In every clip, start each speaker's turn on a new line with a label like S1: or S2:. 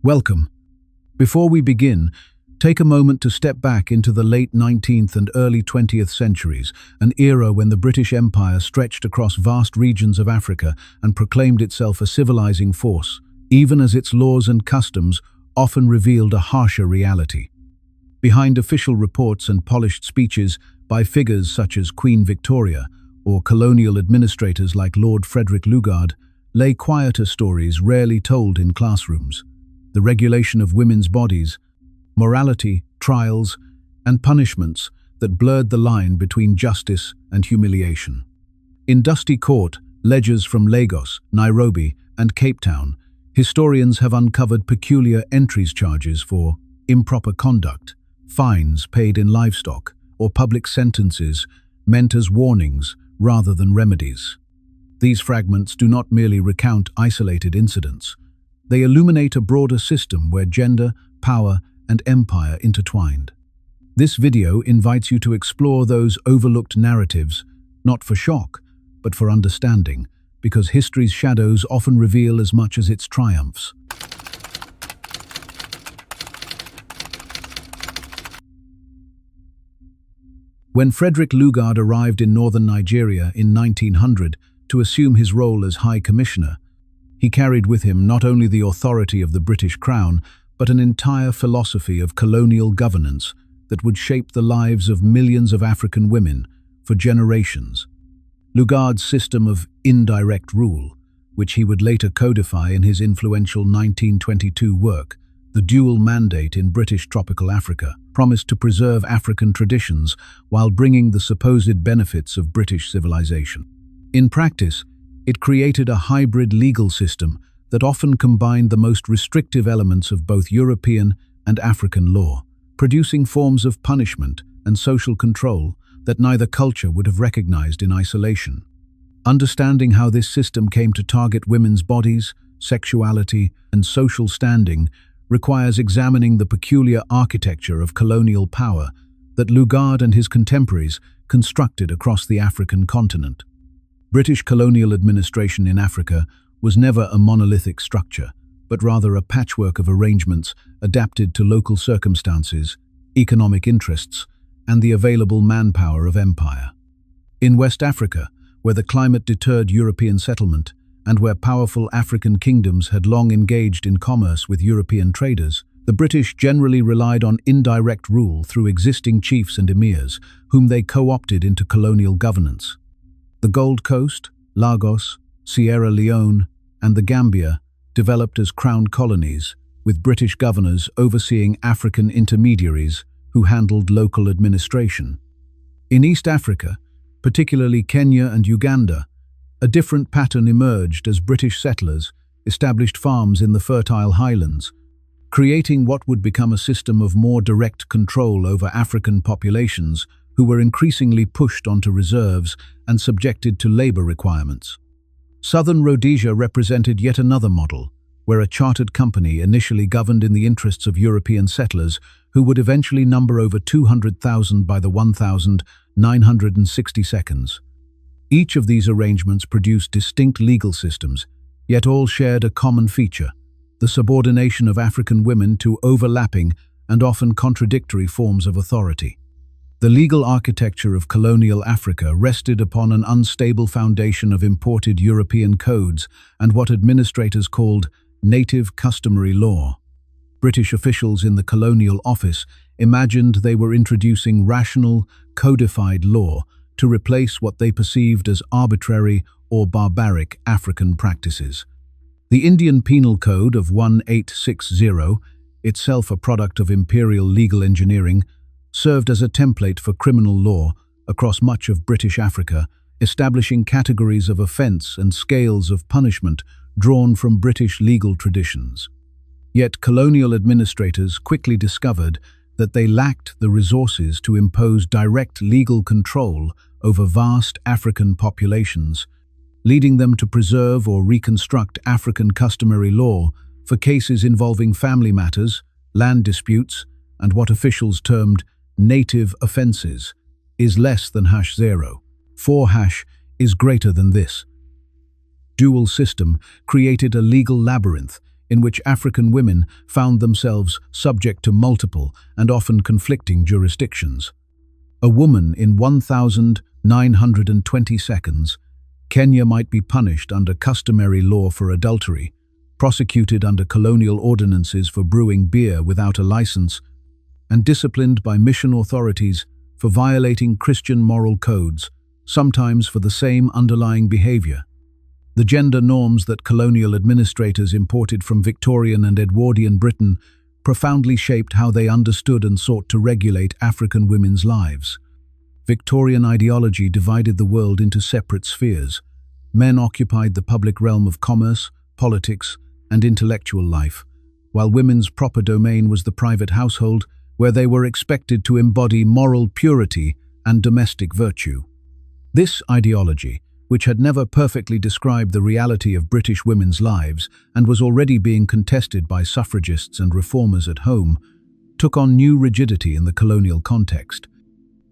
S1: Welcome. Before we begin, take a moment to step back into the late 19th and early 20th centuries, an era when the British Empire stretched across vast regions of Africa and proclaimed itself a civilizing force, even as its laws and customs often revealed a harsher reality. Behind official reports and polished speeches by figures such as Queen Victoria or colonial administrators like Lord Frederick Lugard lay quieter stories rarely told in classrooms. The regulation of women's bodies, morality, trials, and punishments that blurred the line between justice and humiliation. In dusty court ledgers from Lagos, Nairobi, and Cape Town, historians have uncovered peculiar entries charges for improper conduct, fines paid in livestock, or public sentences meant as warnings rather than remedies. These fragments do not merely recount isolated incidents. They illuminate a broader system where gender, power, and empire intertwined. This video invites you to explore those overlooked narratives, not for shock, but for understanding, because history's shadows often reveal as much as its triumphs. When Frederick Lugard arrived in northern Nigeria in 1900 to assume his role as High Commissioner, he carried with him not only the authority of the British Crown, but an entire philosophy of colonial governance that would shape the lives of millions of African women for generations. Lugard's system of indirect rule, which he would later codify in his influential 1922 work, The Dual Mandate in British Tropical Africa, promised to preserve African traditions while bringing the supposed benefits of British civilization. In practice, it created a hybrid legal system that often combined the most restrictive elements of both European and African law, producing forms of punishment and social control that neither culture would have recognized in isolation. Understanding how this system came to target women's bodies, sexuality, and social standing requires examining the peculiar architecture of colonial power that Lugard and his contemporaries constructed across the African continent. British colonial administration in Africa was never a monolithic structure, but rather a patchwork of arrangements adapted to local circumstances, economic interests, and the available manpower of empire. In West Africa, where the climate deterred European settlement, and where powerful African kingdoms had long engaged in commerce with European traders, the British generally relied on indirect rule through existing chiefs and emirs, whom they co-opted into colonial governance. The Gold Coast, Lagos, Sierra Leone, and the Gambia developed as crown colonies, with British governors overseeing African intermediaries who handled local administration. In East Africa, particularly Kenya and Uganda, a different pattern emerged as British settlers established farms in the fertile highlands, creating what would become a system of more direct control over African populations who were increasingly pushed onto reserves and subjected to labor requirements. Southern Rhodesia represented yet another model, where a chartered company initially governed in the interests of European settlers who would eventually number over 200,000 by the 1962. Each of these arrangements produced distinct legal systems, yet all shared a common feature: the subordination of African women to overlapping and often contradictory forms of authority. The legal architecture of colonial Africa rested upon an unstable foundation of imported European codes and what administrators called native customary law. British officials in the Colonial Office imagined they were introducing rational, codified law to replace what they perceived as arbitrary or barbaric African practices. The Indian Penal Code of 1860, itself a product of imperial legal engineering, served as a template for criminal law across much of British Africa, establishing categories of offence and scales of punishment drawn from British legal traditions. Yet colonial administrators quickly discovered that they lacked the resources to impose direct legal control over vast African populations, leading them to preserve or reconstruct African customary law for cases involving family matters, land disputes, and what officials termed native offences. Is less than #0. 4# is greater than this. Dual system created a legal labyrinth in which African women found themselves subject to multiple and often conflicting jurisdictions. A woman in 1,920 seconds, Kenya might be punished under customary law for adultery, prosecuted under colonial ordinances for brewing beer without a license, and disciplined by mission authorities for violating Christian moral codes, sometimes for the same underlying behavior. The gender norms that colonial administrators imported from Victorian and Edwardian Britain profoundly shaped how they understood and sought to regulate African women's lives. Victorian ideology divided the world into separate spheres. Men occupied the public realm of commerce, politics, and intellectual life, while women's proper domain was the private household, where they were expected to embody moral purity and domestic virtue. This ideology, which had never perfectly described the reality of British women's lives and was already being contested by suffragists and reformers at home, took on new rigidity in the colonial context.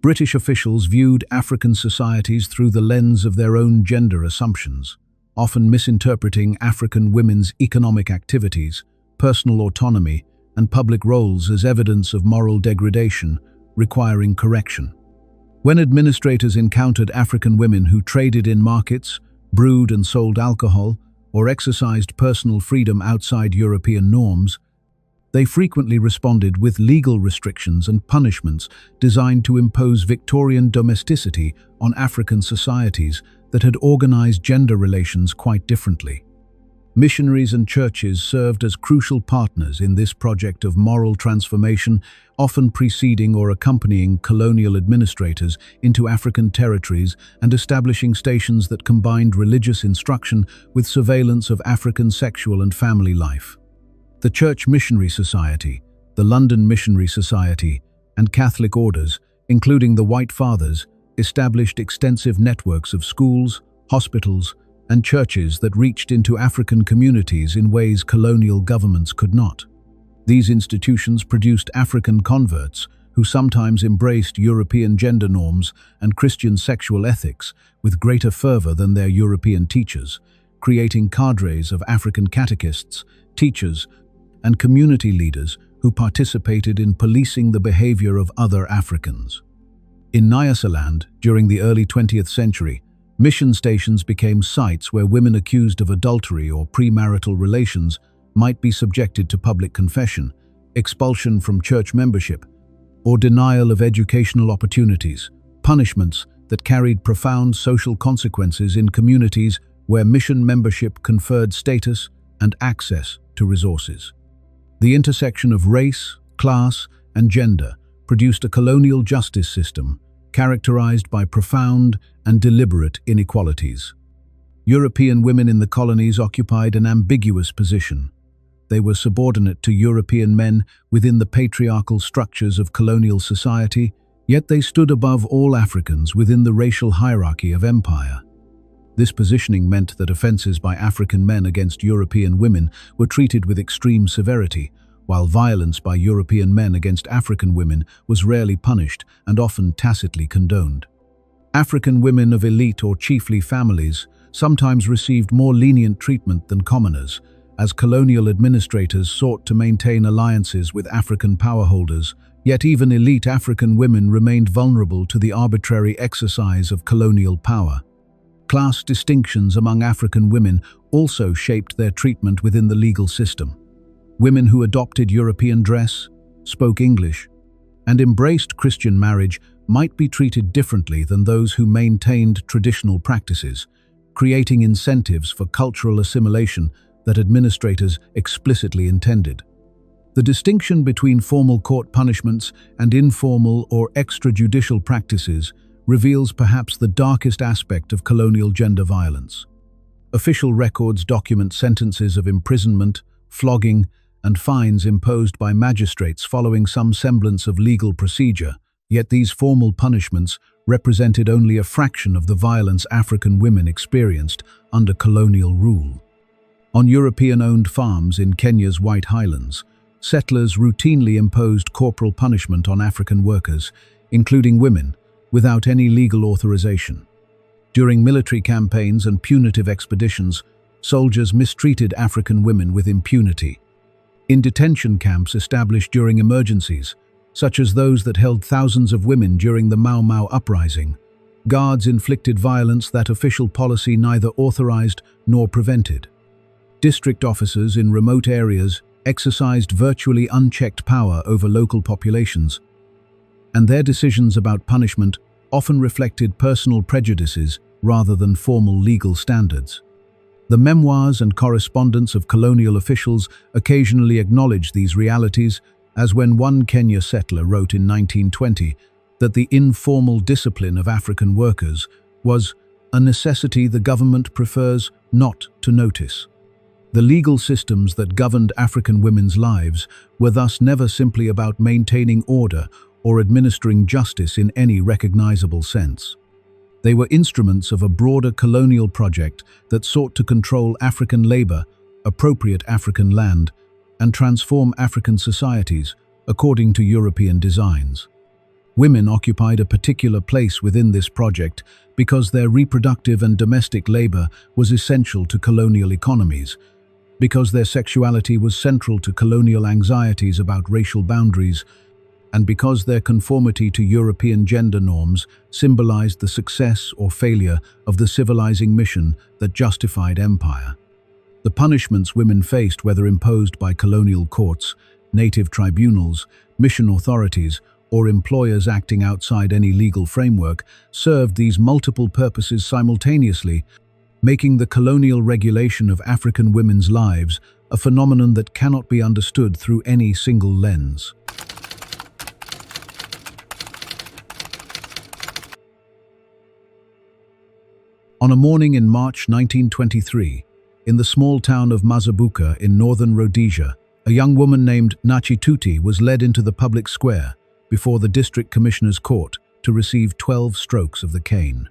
S1: British officials viewed African societies through the lens of their own gender assumptions, often misinterpreting African women's economic activities, personal autonomy, and public roles as evidence of moral degradation, requiring correction. When administrators encountered African women who traded in markets, brewed and sold alcohol, or exercised personal freedom outside European norms, they frequently responded with legal restrictions and punishments designed to impose Victorian domesticity on African societies that had organized gender relations quite differently. Missionaries and churches served as crucial partners in this project of moral transformation, often preceding or accompanying colonial administrators into African territories and establishing stations that combined religious instruction with surveillance of African sexual and family life. The Church Missionary Society, the London Missionary Society, and Catholic orders, including the White Fathers, established extensive networks of schools, hospitals, and churches that reached into African communities in ways colonial governments could not. These institutions produced African converts who sometimes embraced European gender norms and Christian sexual ethics with greater fervor than their European teachers, creating cadres of African catechists, teachers, and community leaders who participated in policing the behavior of other Africans. In Nyasaland, during the early 20th century, mission stations became sites where women accused of adultery or premarital relations might be subjected to public confession, expulsion from church membership, or denial of educational opportunities, punishments that carried profound social consequences in communities where mission membership conferred status and access to resources. The intersection of race, class, and gender produced a colonial justice system characterized by profound and deliberate inequalities. European women in the colonies occupied an ambiguous position. They were subordinate to European men within the patriarchal structures of colonial society, yet they stood above all Africans within the racial hierarchy of empire. This positioning meant that offenses by African men against European women were treated with extreme severity, while violence by European men against African women was rarely punished and often tacitly condoned. African women of elite or chiefly families sometimes received more lenient treatment than commoners, as colonial administrators sought to maintain alliances with African powerholders, yet even elite African women remained vulnerable to the arbitrary exercise of colonial power. Class distinctions among African women also shaped their treatment within the legal system. Women who adopted European dress, spoke English, and embraced Christian marriage might be treated differently than those who maintained traditional practices, creating incentives for cultural assimilation that administrators explicitly intended. The distinction between formal court punishments and informal or extrajudicial practices reveals perhaps the darkest aspect of colonial gender violence. Official records document sentences of imprisonment, flogging, and fines imposed by magistrates following some semblance of legal procedure, yet these formal punishments represented only a fraction of the violence African women experienced under colonial rule. On European-owned farms in Kenya's White Highlands, settlers routinely imposed corporal punishment on African workers, including women, without any legal authorization. During military campaigns and punitive expeditions, soldiers mistreated African women with impunity. In detention camps established during emergencies, such as those that held thousands of women during the Mau Mau uprising, guards inflicted violence that official policy neither authorized nor prevented. District officers in remote areas exercised virtually unchecked power over local populations, and their decisions about punishment often reflected personal prejudices rather than formal legal standards. The memoirs and correspondence of colonial officials occasionally acknowledge these realities, as when one Kenya settler wrote in 1920 that the informal discipline of African workers was a necessity the government prefers not to notice. The legal systems that governed African women's lives were thus never simply about maintaining order or administering justice in any recognizable sense. They were instruments of a broader colonial project that sought to control African labor, appropriate African land, and transform African societies according to European designs. Women occupied a particular place within this project because their reproductive and domestic labor was essential to colonial economies, because their sexuality was central to colonial anxieties about racial boundaries, and because their conformity to European gender norms symbolized the success or failure of the civilizing mission that justified empire. The punishments women faced, whether imposed by colonial courts, native tribunals, mission authorities, or employers acting outside any legal framework, served these multiple purposes simultaneously, making the colonial regulation of African women's lives a phenomenon that cannot be understood through any single lens. On a morning in March 1923, in the small town of Mazabuka in northern Rhodesia, a young woman named Nachi Tuti was led into the public square before the district commissioner's court to receive 12 strokes of the cane.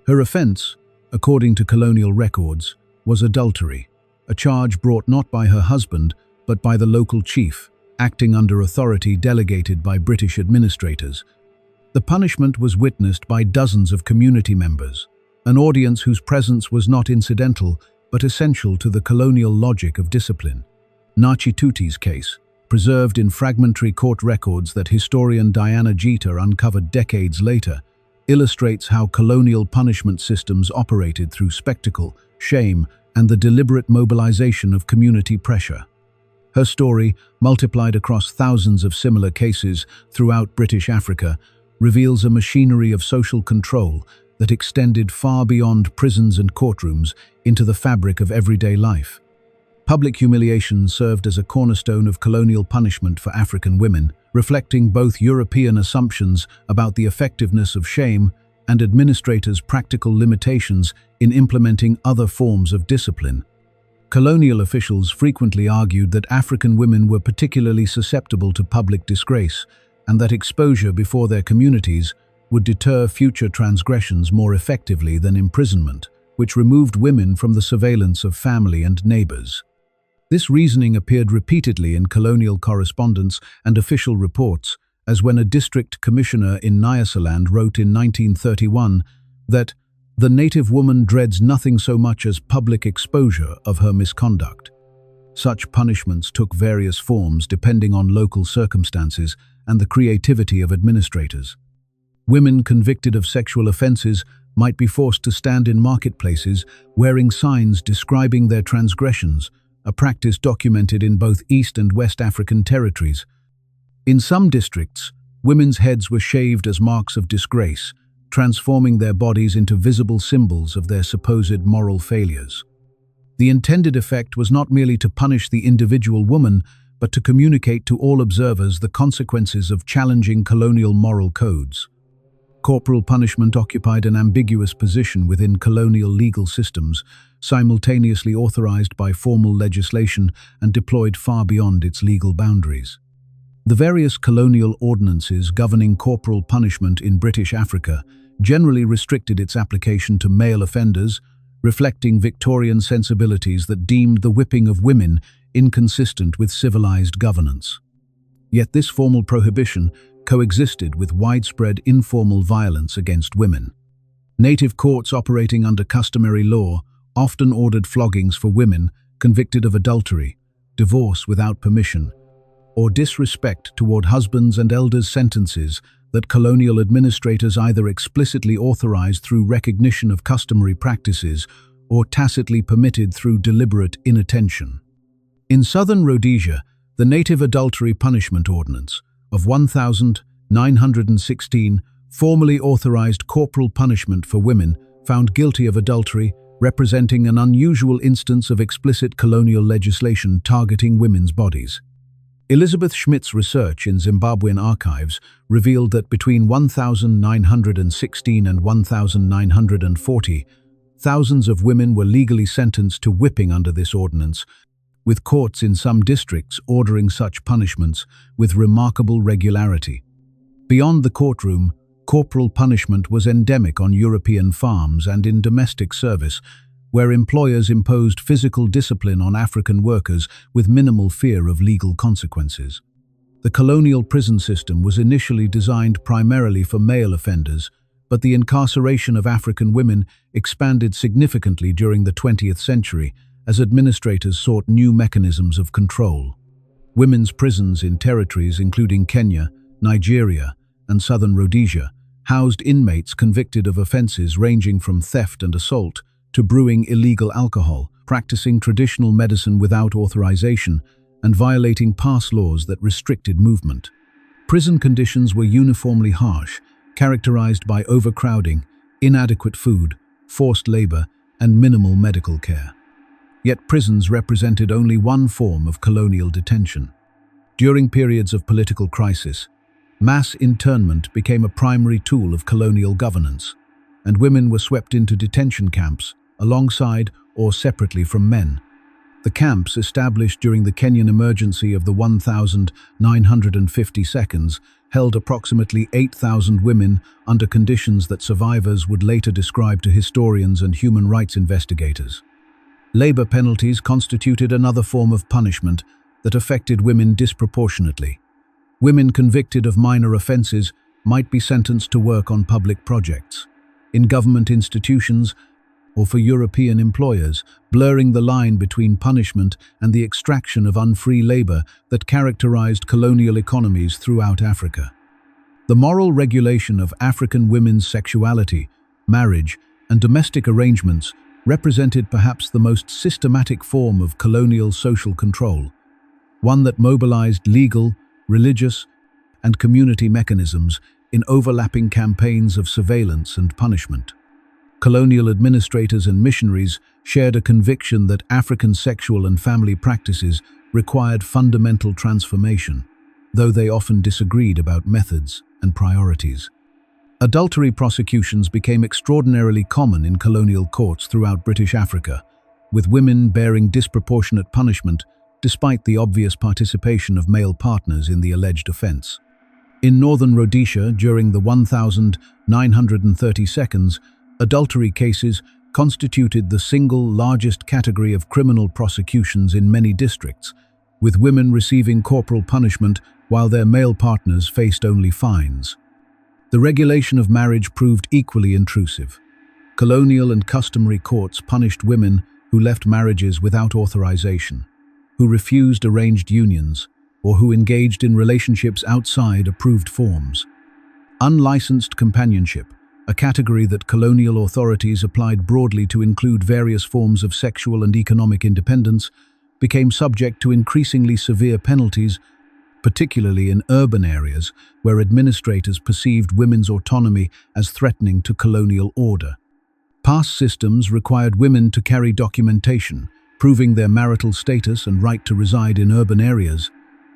S1: Her offense, according to colonial records, was adultery, a charge brought not by her husband but by the local chief, acting under authority delegated by British administrators. The punishment was witnessed by dozens of community members, an audience whose presence was not incidental but essential to the colonial logic of discipline. Nachi Tuti's case, preserved in fragmentary court records that historian Diana Jeter uncovered decades later, illustrates how colonial punishment systems operated through spectacle, shame, and the deliberate mobilization of community pressure. Her story, multiplied across thousands of similar cases throughout British Africa, reveals a machinery of social control that extended far beyond prisons and courtrooms into the fabric of everyday life. Public humiliation served as a cornerstone of colonial punishment for African women, reflecting both European assumptions about the effectiveness of shame and administrators' practical limitations in implementing other forms of discipline. Colonial officials frequently argued that African women were particularly susceptible to public disgrace, and that exposure before their communities would deter future transgressions more effectively than imprisonment, which removed women from the surveillance of family and neighbors. This reasoning appeared repeatedly in colonial correspondence and official reports, as when a district commissioner in Nyasaland wrote in 1931 that the native woman dreads nothing so much as public exposure of her misconduct. Such punishments took various forms depending on local circumstances and the creativity of administrators. Women convicted of sexual offenses might be forced to stand in marketplaces wearing signs describing their transgressions, a practice documented in both East and West African territories. In some districts, women's heads were shaved as marks of disgrace, transforming their bodies into visible symbols of their supposed moral failures. The intended effect was not merely to punish the individual woman, but to communicate to all observers the consequences of challenging colonial moral codes. Corporal punishment occupied an ambiguous position within colonial legal systems, simultaneously authorized by formal legislation and deployed far beyond its legal boundaries. The various colonial ordinances governing corporal punishment in British Africa generally restricted its application to male offenders, reflecting Victorian sensibilities that deemed the whipping of women inconsistent with civilized governance. Yet this formal prohibition coexisted with widespread informal violence against women. Native courts operating under customary law often ordered floggings for women convicted of adultery, divorce without permission, or disrespect toward husbands and elders, sentences that colonial administrators either explicitly authorized through recognition of customary practices or tacitly permitted through deliberate inattention. In southern Rhodesia, the Native Adultery Punishment Ordinance of 1916 formally authorized corporal punishment for women found guilty of adultery, representing an unusual instance of explicit colonial legislation targeting women's bodies. Elizabeth Schmidt's research in Zimbabwean archives revealed that between 1916 and 1940, thousands of women were legally sentenced to whipping under this ordinance, with courts in some districts ordering such punishments with remarkable regularity. Beyond the courtroom, corporal punishment was endemic on European farms and in domestic service, where employers imposed physical discipline on African workers with minimal fear of legal consequences. The colonial prison system was initially designed primarily for male offenders, but the incarceration of African women expanded significantly during the 20th century as administrators sought new mechanisms of control. Women's prisons in territories including Kenya, Nigeria, and southern Rhodesia housed inmates convicted of offenses ranging from theft and assault to brewing illegal alcohol, practicing traditional medicine without authorization, and violating past laws that restricted movement. Prison conditions were uniformly harsh, characterized by overcrowding, inadequate food, forced labor, and minimal medical care. Yet prisons represented only one form of colonial detention. During periods of political crisis, mass internment became a primary tool of colonial governance, and women were swept into detention camps alongside or separately from men. The camps, established during the Kenyan emergency of the 1950 seconds, held approximately 8,000 women under conditions that survivors would later describe to historians and human rights investigators. Labor penalties constituted another form of punishment that affected women disproportionately. Women convicted of minor offenses might be sentenced to work on public projects, in government institutions, or for European employers, blurring the line between punishment and the extraction of unfree labor that characterized colonial economies throughout Africa. The moral regulation of African women's sexuality, marriage, and domestic arrangements represented perhaps the most systematic form of colonial social control, one that mobilized legal, religious, and community mechanisms in overlapping campaigns of surveillance and punishment. Colonial administrators and missionaries shared a conviction that African sexual and family practices required fundamental transformation, though they often disagreed about methods and priorities. Adultery prosecutions became extraordinarily common in colonial courts throughout British Africa, with women bearing disproportionate punishment despite the obvious participation of male partners in the alleged offense. In northern Rhodesia, during the 1930 seconds, adultery cases constituted the single largest category of criminal prosecutions in many districts, with women receiving corporal punishment while their male partners faced only fines. The regulation of marriage proved equally intrusive. Colonial and customary courts punished women who left marriages without authorization, who refused arranged unions, or who engaged in relationships outside approved forms. Unlicensed companionship, a category that colonial authorities applied broadly to include various forms of sexual and economic independence, became subject to increasingly severe penalties, particularly in urban areas where administrators perceived women's autonomy as threatening to colonial order. Past systems required women to carry documentation, proving their marital status and right to reside in urban areas,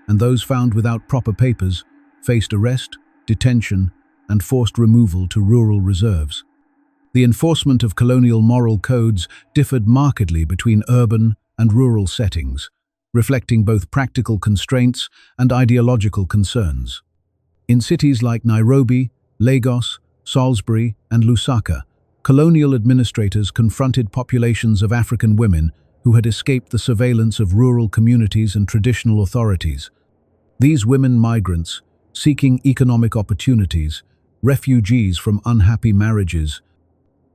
S1: and those found without proper papers faced arrest, detention, and forced removal to rural reserves. The enforcement of colonial moral codes differed markedly between urban and rural settings, reflecting both practical constraints and ideological concerns. In cities like Nairobi, Lagos, Salisbury, and Lusaka, colonial administrators confronted populations of African women who had escaped the surveillance of rural communities and traditional authorities. These women migrants, seeking economic opportunities, refugees from unhappy marriages,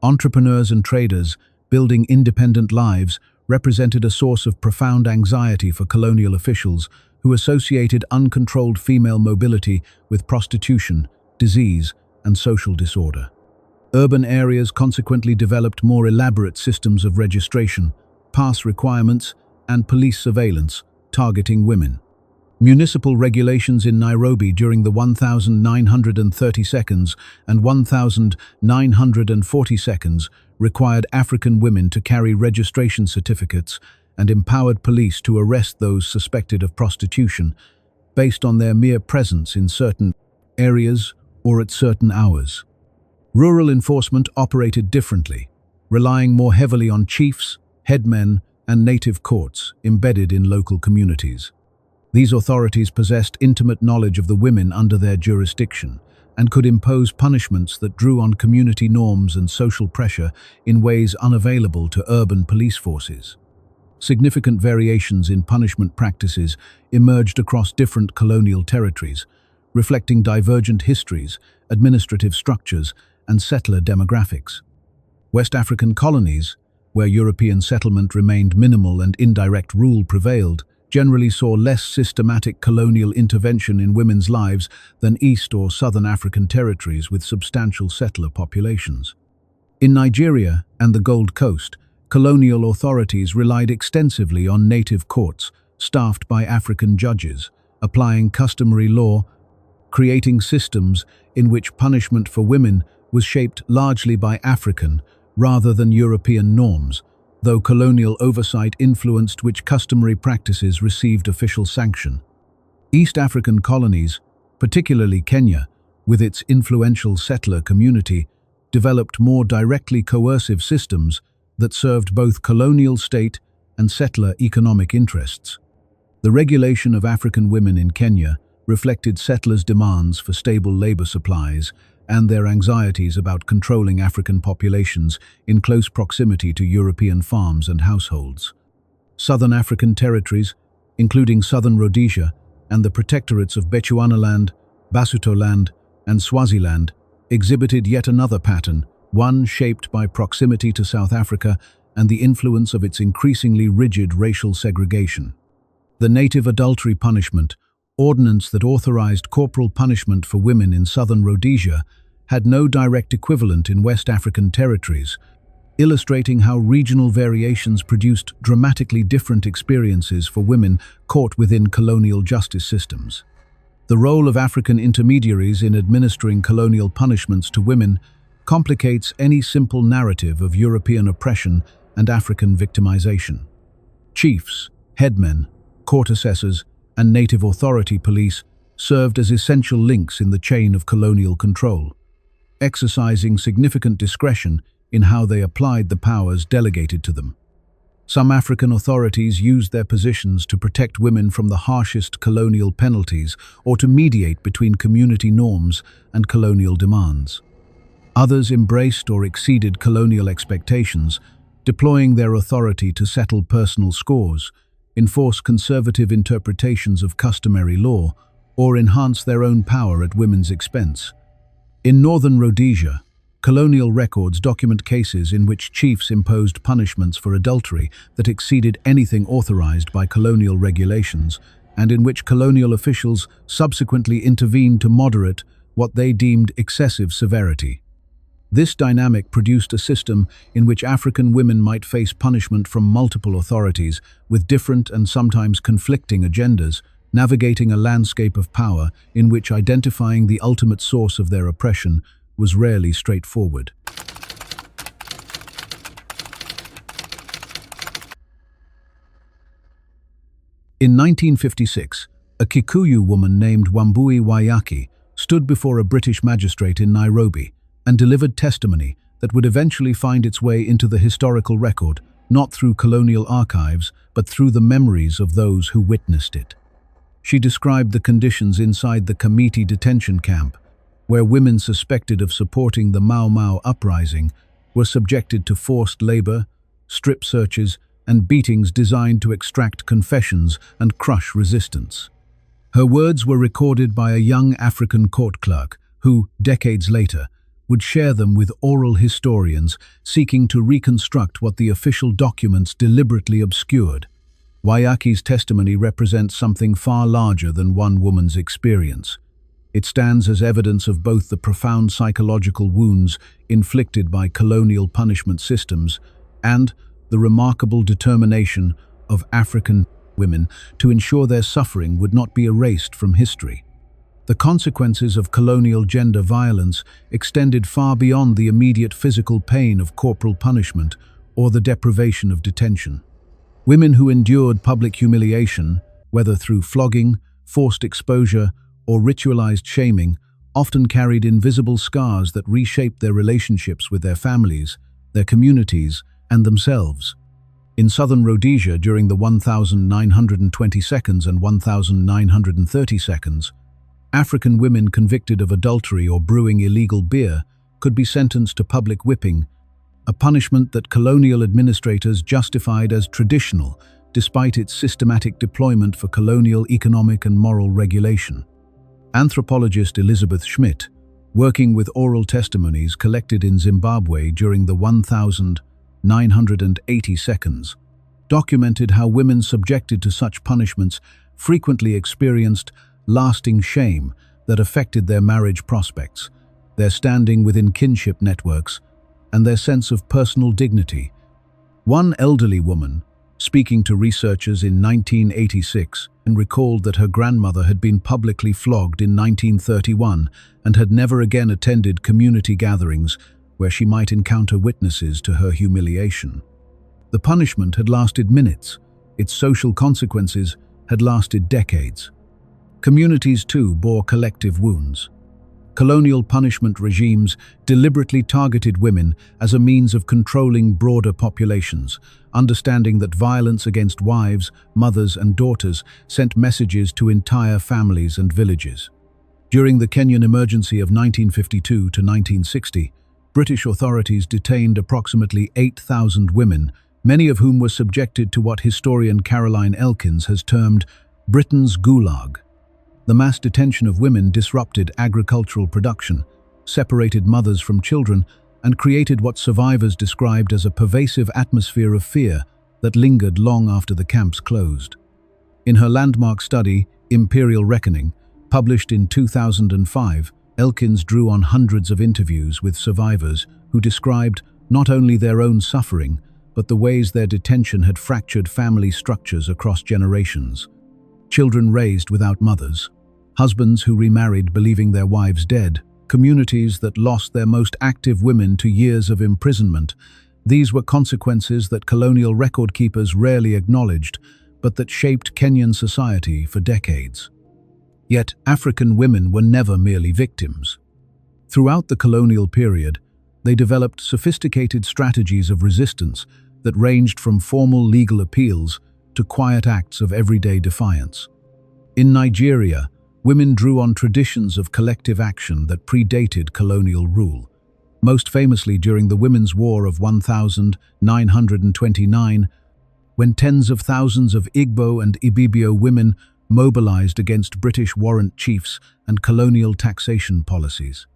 S1: entrepreneurs and traders, building independent lives, represented a source of profound anxiety for colonial officials who associated uncontrolled female mobility with prostitution, disease, and social disorder. Urban areas consequently developed more elaborate systems of registration, pass requirements, and police surveillance, targeting women. Municipal regulations in Nairobi during the 1930 seconds and 1940 seconds required African women to carry registration certificates and empowered police to arrest those suspected of prostitution based on their mere presence in certain areas or at certain hours. Rural enforcement operated differently, relying more heavily on chiefs, headmen, and native courts embedded in local communities. These authorities possessed intimate knowledge of the women under their jurisdiction and could impose punishments that drew on community norms and social pressure in ways unavailable to urban police forces. Significant variations in punishment practices emerged across different colonial territories, reflecting divergent histories, administrative structures, and settler demographics. West African colonies, where European settlement remained minimal and indirect rule prevailed, generally saw less systematic colonial intervention in women's lives than East or Southern African territories with substantial settler populations. In Nigeria and the Gold Coast, colonial authorities relied extensively on native courts, staffed by African judges, applying customary law, creating systems in which punishment for women was shaped largely by African rather than European norms, though colonial oversight influenced which customary practices received official sanction. East African colonies, particularly Kenya, with its influential settler community, developed more directly coercive systems that served both colonial state and settler economic interests. The regulation of African women in Kenya reflected settlers' demands for stable labor supplies and their anxieties about controlling African populations in close proximity to European farms and households. Southern African territories, including southern Rhodesia and the protectorates of Bechuanaland, Basutoland, and Swaziland, exhibited yet another pattern, one shaped by proximity to South Africa and the influence of its increasingly rigid racial segregation. The native adultery punishment, ordinance that authorized corporal punishment for women in southern Rhodesia, had no direct equivalent in West African territories, illustrating how regional variations produced dramatically different experiences for women caught within colonial justice systems. The role of African intermediaries in administering colonial punishments to women complicates any simple narrative of European oppression and African victimization. Chiefs, headmen, court assessors, and native authority police served as essential links in the chain of colonial control, exercising significant discretion in how they applied the powers delegated to them. Some African authorities used their positions to protect women from the harshest colonial penalties or to mediate between community norms and colonial demands. Others embraced or exceeded colonial expectations, deploying their authority to settle personal scores, enforce conservative interpretations of customary law, or enhance their own power at women's expense. In northern Rhodesia, colonial records document cases in which chiefs imposed punishments for adultery that exceeded anything authorized by colonial regulations, and in which colonial officials subsequently intervened to moderate what they deemed excessive severity. This dynamic produced a system in which African women might face punishment from multiple authorities with different and sometimes conflicting agendas, navigating a landscape of power in which identifying the ultimate source of their oppression was rarely straightforward. In 1956, a Kikuyu woman named Wambui Wayaki stood before a British magistrate in Nairobi and delivered testimony that would eventually find its way into the historical record, not through colonial archives, but through the memories of those who witnessed it. She described the conditions inside the Kamiti detention camp, where women suspected of supporting the Mau Mau uprising were subjected to forced labor, strip searches, and beatings designed to extract confessions and crush resistance. Her words were recorded by a young African court clerk who, decades later, would share them with oral historians seeking to reconstruct what the official documents deliberately obscured. Waiaki's testimony represents something far larger than one woman's experience. It stands as evidence of both the profound psychological wounds inflicted by colonial punishment systems and the remarkable determination of African women to ensure their suffering would not be erased from history. The consequences of colonial gender violence extended far beyond the immediate physical pain of corporal punishment or the deprivation of detention. Women who endured public humiliation, whether through flogging, forced exposure, or ritualized shaming, often carried invisible scars that reshaped their relationships with their families, their communities, and themselves. In southern Rhodesia during the 1920 seconds and 1930 seconds, African women convicted of adultery or brewing illegal beer could be sentenced to public whipping, a punishment that colonial administrators justified as traditional despite its systematic deployment for colonial economic and moral regulation. Anthropologist Elizabeth Schmidt, working with oral testimonies collected in Zimbabwe during the 1980 seconds, documented how women subjected to such punishments frequently experienced lasting shame that affected their marriage prospects, their standing within kinship networks, and their sense of personal dignity. One elderly woman, speaking to researchers in 1986, recalled that her grandmother had been publicly flogged in 1931 and had never again attended community gatherings where she might encounter witnesses to her humiliation. The punishment had lasted minutes. Its social consequences had lasted decades. Communities, too, bore collective wounds. Colonial punishment regimes deliberately targeted women as a means of controlling broader populations, understanding that violence against wives, mothers, and daughters sent messages to entire families and villages. During the Kenyan emergency of 1952 to 1960, British authorities detained approximately 8,000 women, many of whom were subjected to what historian Caroline Elkins has termed Britain's Gulag. The mass detention of women disrupted agricultural production, separated mothers from children, and created what survivors described as a pervasive atmosphere of fear that lingered long after the camps closed. In her landmark study, Imperial Reckoning, published in 2005, Elkins drew on hundreds of interviews with survivors who described not only their own suffering, but the ways their detention had fractured family structures across generations. Children raised without mothers, husbands who remarried believing their wives dead, communities that lost their most active women to years of imprisonment. These were consequences that colonial record keepers rarely acknowledged, but that shaped Kenyan society for decades. Yet African women were never merely victims. Throughout the colonial period, they developed sophisticated strategies of resistance that ranged from formal legal appeals to quiet acts of everyday defiance. In Nigeria, women drew on traditions of collective action that predated colonial rule, most famously during the Women's War of 1929, when tens of thousands of Igbo and Ibibio women mobilized against British warrant chiefs and colonial taxation policies.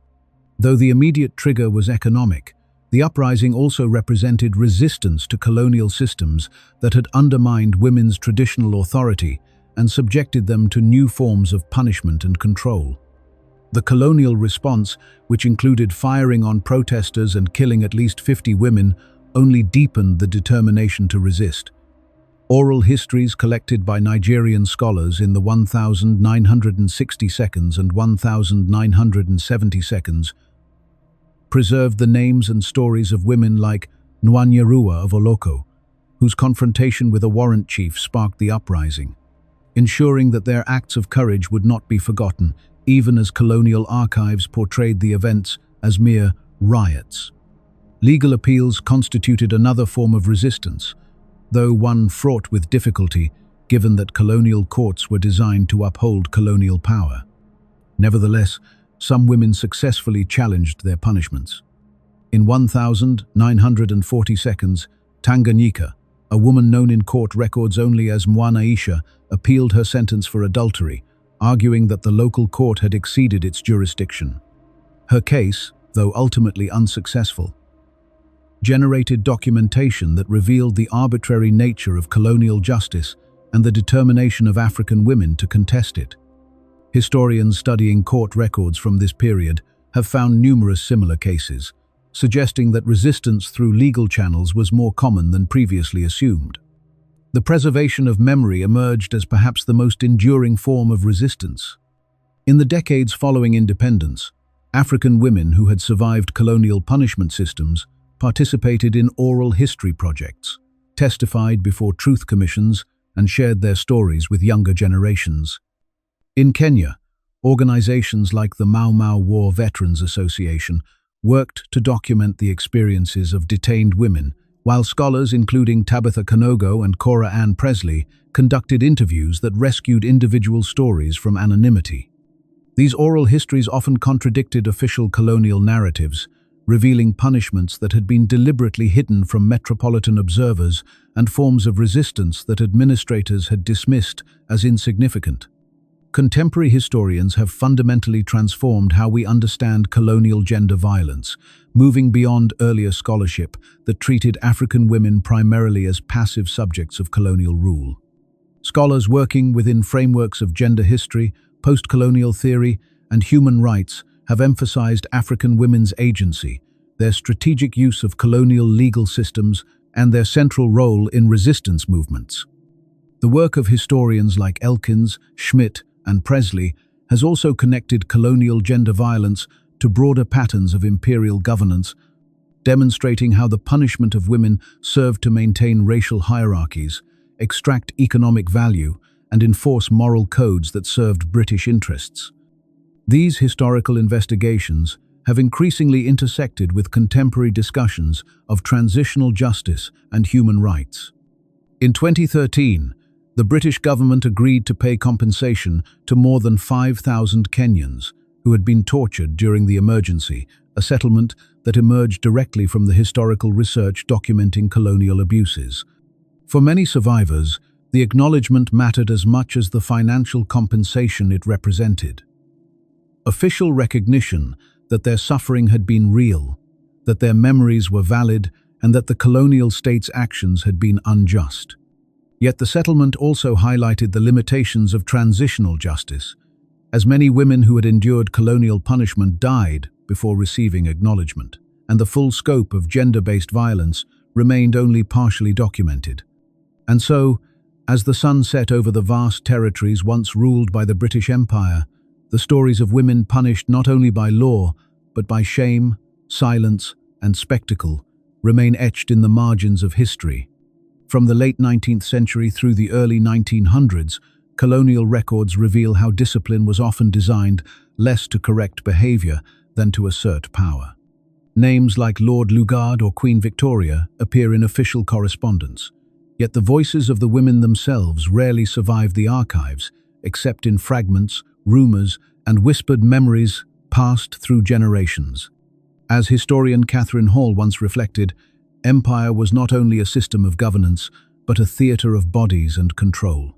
S1: Though the immediate trigger was economic, the uprising also represented resistance to colonial systems that had undermined women's traditional authority and subjected them to new forms of punishment and control. The colonial response, which included firing on protesters and killing at least 50 women, only deepened the determination to resist. Oral histories collected by Nigerian scholars in the 1960 seconds and 1970 seconds preserved the names and stories of women like Nwanyeruwa of Oloko, whose confrontation with a warrant chief sparked the uprising, ensuring that their acts of courage would not be forgotten, even as colonial archives portrayed the events as mere riots. Legal appeals constituted another form of resistance, though one fraught with difficulty, given that colonial courts were designed to uphold colonial power. Nevertheless, some women successfully challenged their punishments. In 1940 seconds, Tanganyika, a woman known in court records only as Mwanaisha, appealed her sentence for adultery, arguing that the local court had exceeded its jurisdiction. Her case, though ultimately unsuccessful, generated documentation that revealed the arbitrary nature of colonial justice and the determination of African women to contest it. Historians studying court records from this period have found numerous similar cases, suggesting that resistance through legal channels was more common than previously assumed. The preservation of memory emerged as perhaps the most enduring form of resistance. In the decades following independence, African women who had survived colonial punishment systems participated in oral history projects, testified before truth commissions, and shared their stories with younger generations. In Kenya, organizations like the Mau Mau War Veterans Association worked to document the experiences of detained women, while scholars including Tabitha Kanogo and Cora Ann Presley conducted interviews that rescued individual stories from anonymity. These oral histories often contradicted official colonial narratives, revealing punishments that had been deliberately hidden from metropolitan observers and forms of resistance that administrators had dismissed as insignificant. Contemporary historians have fundamentally transformed how we understand colonial gender violence, moving beyond earlier scholarship that treated African women primarily as passive subjects of colonial rule. Scholars working within frameworks of gender history, post-colonial theory, and human rights have emphasized African women's agency, their strategic use of colonial legal systems, and their central role in resistance movements. The work of historians like Elkins, Schmidt, and Presley has also connected colonial gender violence to broader patterns of imperial governance, demonstrating how the punishment of women served to maintain racial hierarchies, extract economic value, and enforce moral codes that served British interests. These historical investigations have increasingly intersected with contemporary discussions of transitional justice and human rights. In 2013, the British government agreed to pay compensation to more than 5,000 Kenyans who had been tortured during the emergency, a settlement that emerged directly from the historical research documenting colonial abuses. For many survivors, the acknowledgement mattered as much as the financial compensation it represented. Official recognition that their suffering had been real, that their memories were valid, and that the colonial state's actions had been unjust. Yet the settlement also highlighted the limitations of transitional justice, as many women who had endured colonial punishment died before receiving acknowledgement, and the full scope of gender-based violence remained only partially documented. And so, as the sun set over the vast territories once ruled by the British Empire, the stories of women punished not only by law, but by shame, silence, and spectacle remain etched in the margins of history. From the late 19th century through the early 1900s, colonial records reveal how discipline was often designed less to correct behavior than to assert power. Names like Lord Lugard or Queen Victoria appear in official correspondence, yet the voices of the women themselves rarely survive the archives, except in fragments, rumors, and whispered memories passed through generations. As historian Catherine Hall once reflected, empire was not only a system of governance, but a theater of bodies and control.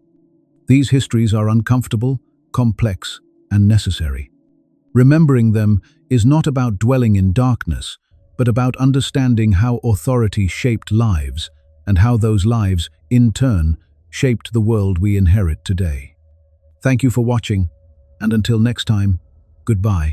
S1: These histories are uncomfortable, complex, and necessary. Remembering them is not about dwelling in darkness, but about understanding how authority shaped lives, and how those lives, in turn, shaped the world we inherit today. Thank you for watching, and until next time, goodbye.